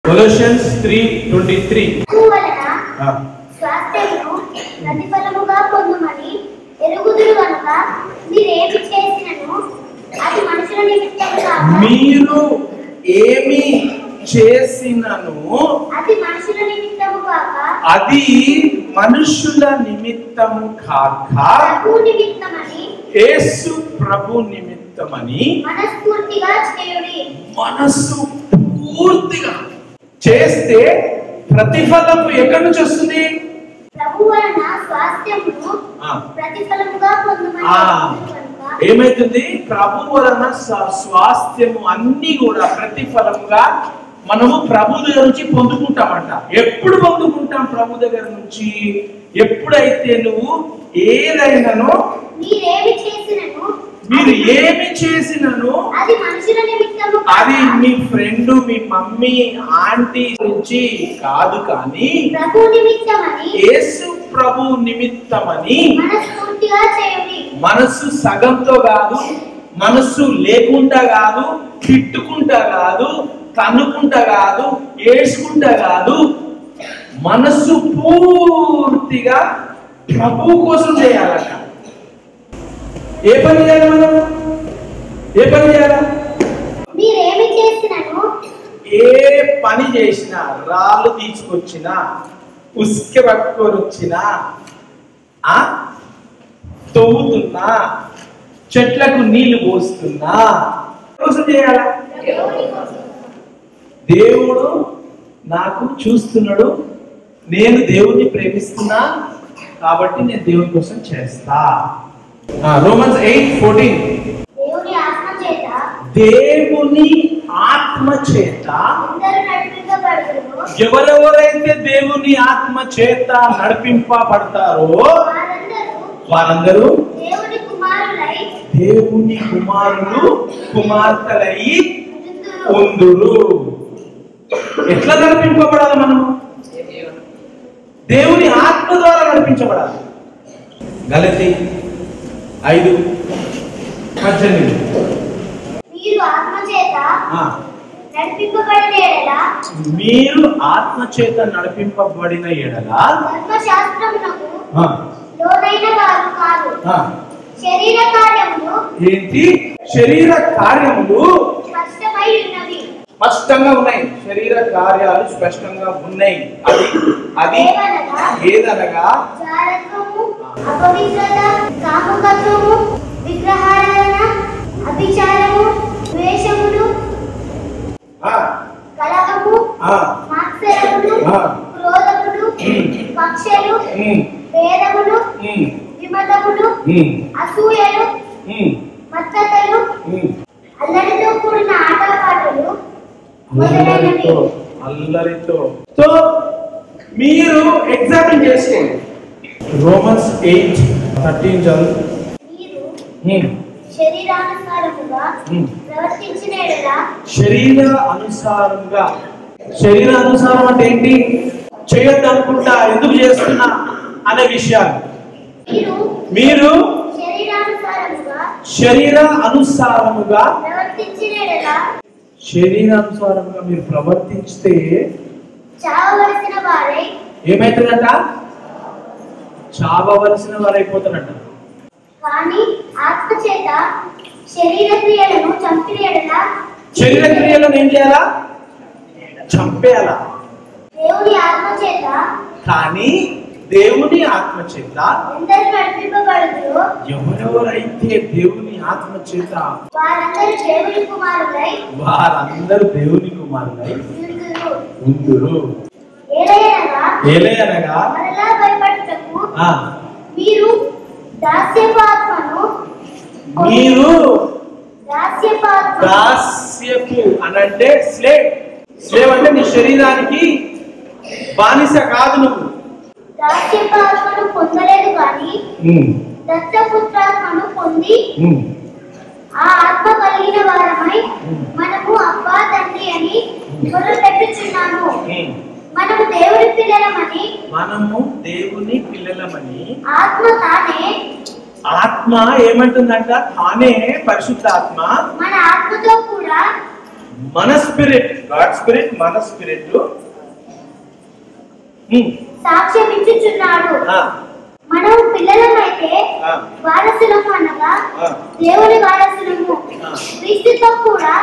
Colossians 3:23 స్వాస్థ్యమును ప్రతిఫలముగా పొందుమని ఎరుగుదురు గనుక మీరేమి చేసినను అది మనుషుల నిమిత్తము కాక మీరు ఏమి చేసినను అది మనుషుల నిమిత్తము కాక అది మనుషుల నిమిత్తము కాక ప్రభు నిమిత్తమని యేసు ప్రభు నిమిత్తమని మనస్ఫూర్తిగా చేయుడి. మనస్సు పూర్తిగా చేస్తే ప్రతిఫలం ఎక్కడి నుంచి వస్తుంది? ప్రభు వలన స్వాస్థ్యమును ప్రతిఫలముగా పొందుమని ఏమైతుంది? ప్రభు వలన స్వాస్థ్యము అన్ని కూడా ప్రతిఫలముగా మనము ప్రభు దగ్గర నుంచి పొందుకుంటామంట. ఎప్పుడు పొందుకుంటాం ప్రభు దగ్గర నుంచి? ఎప్పుడైతే నువ్వు ఏదైనానో మీరు ఏమి చేసినను అది మనుషుల నిమిత్తము అది మీ ఫ్రెండ్, మీ మమ్మీ, ఆంటీ నుంచి కాదు, కానీ ప్రభు నిమిత్తమని యేసు ప్రభు నిమిత్తమని మనస్ఫూర్తిగా చేయుడి. మనసు సగంతో కాదు, మనసు లేకుండా కాదు, తిట్టుకుంటా కాదు, తన్నుకుంటా కాదు, ఏడ్చుకుంటా కాదు, మనసు పూర్తిగా ప్రభు కోసం చేయాలట. ఏ పని చేయాలి మనం? ఏ పని చేయాలి? మీరేమి చేసినను ఏ పని చేసినా, రాళ్ళు తీసుకొచ్చినా, ఉసుక పట్టుకొని వచ్చినా, తవ్వుతున్నా, చెట్లకు నీళ్లు పోస్తున్నా కోసం చేయాలా? దేవుడు నాకు చూస్తున్నాడు, నేను దేవుణ్ణి ప్రేమిస్తున్నా కాబట్టి నేను దేవుని కోసం చేస్తా. రోమన్స్ 8:14 దేవుని ఆత్మ చేత దేవుని ఆత్మ చేత అందరూ నడిపింపబడుదురు. ఎవరెవరైతే దేవుని ఆత్మ చేత నడిపింపబడతారో వారందరూ దేవుని కుమారులై దేవుని కుమారులు కుమార్తెలై ఉందురు. ఎట్లా నడిపింపబడాలి మనము? దేవుని ఆత్మ ద్వారా నడిపించబడాలి. గలతీ 5:18 మీరు ఆత్మ చేత నడిపింపబడిన ఎడల మీరు ఆత్మ చేత నడిపింపబడిన ఎడల ధర్మశాస్త్రమునకు లోనైన వారు కాదు. శరీర కార్యములు ఏంటి? శరీర కార్యములు స్పష్టమై ఉన్నవి. స్పష్టంగా ఉన్నాయి. శరీర కార్యాలు స్పష్టంగా ఉన్నాయి. అది ఏదనగా జారత్వము, అపవిత్రత, కాముకత్వము, విగ్రహారాధన, అభిచారము, ద్వేషములు, కలహము, మాత్సరములు, క్రోధములు, పక్షలు, భేదములు, విమతములు, అసూయలు, మత్తతలు, అల్లరితో కూడిన ఆటపాటలు మొదలైనవి. అల్లరితో. సో మీరు ఎగ్జామిన్ చేసుకోండి. రోమన్స్ 8:13 చదువు. మీరు శరీరానుసారముగా ప్రవర్తించిన ఎడల శరీరానుసారం అంటే ఏంటి? చేయొద్దు అనుకుంటా, ఎందుకు చేస్తున్నా అనే విషయాలు. మీరు శరీరానుసారముగా మీరు ప్రవర్తించితే చావవలసిన వారై ఏమైతుందంట? చావవలసిన వారైపోతారంట. కానీ ఆత్మ చేత శరీర క్రియలను చంపిన ఎడల శరీర క్రియలను ఏం చేయాలా? చంపేయాలా. దేవుని ఆత్మ చేత కానీ దేవుని ఆత్మ చేత అందరూ నడిపింపబడుదురు. ఎవరెవరైతే దేవుని ఆత్మ చేత వారందరూ దేవుని కుమారులై ఉందురు. ఏలయనగా మరలా భయపడుటకు మీరు దాస్యపు అనంటే స్లేవ్ అంటే నీ శరీరానికి బానిస కాదు. నువ్వు దాస్యపు ఆత్మను పొందలేదు కానీ దత్తపుత్రాత్మను పొంది ఆ ఆత్మ కలిగిన వారమై మనము అబ్బా తండ్రి అని మొదలుపెట్టుచున్నాము. మనము దేవుని పిల్లలమని ఆత్మ ఏమంటుందంట? తానే పరిశుద్ధ ఆత్మ మన ఆత్మతో కూడా మన స్పిరిట్, గాడ్ స్పిరిట్, మన స్పిరిట్ సాక్ష్యం ఇచ్చుచున్నాడు. మనం పిల్లలమైతే వారసులము అనగా దేవుని వారసులము, క్రీస్తుతో కూడా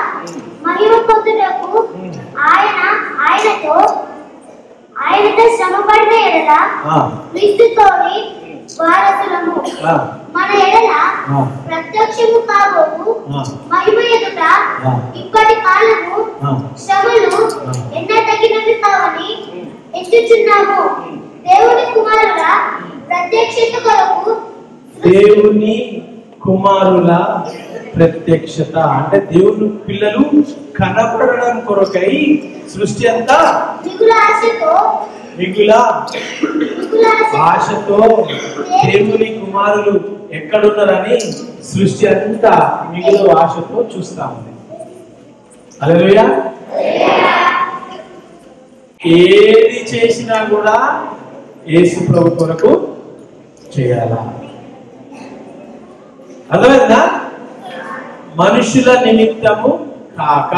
మహిమ పొందుటకు ఆయనతో శ్రమపడిన ఎడల క్రీస్తుతోని వారసులము. మన ఎడల ప్రత్యక్షము కాబోవు మహిమ ఎదుట ఇప్పటి కాలము శ్రమలు ఎన్నతగినవి కావని ఎంచుచున్నాము. దేవుని కుమారుల ప్రత్యక్షత కొరకు, దేవుని కుమారుల ప్రత్యక్షత అంటే దేవుని పిల్లలు కనపడడం కొరకై సృష్టి అంతా మిగుల ఆశతో దేవుని కుమారులు ఎక్కడున్నారని సృష్టి అంతా మిగుల ఆశతో చూస్తా ఉంది. హల్లెలూయా. ఏది చేసినా కూడా యేసు ప్రభు కొరకు చేయాలా? అర్థమైందా? మనుషుల నిమిత్తము కాక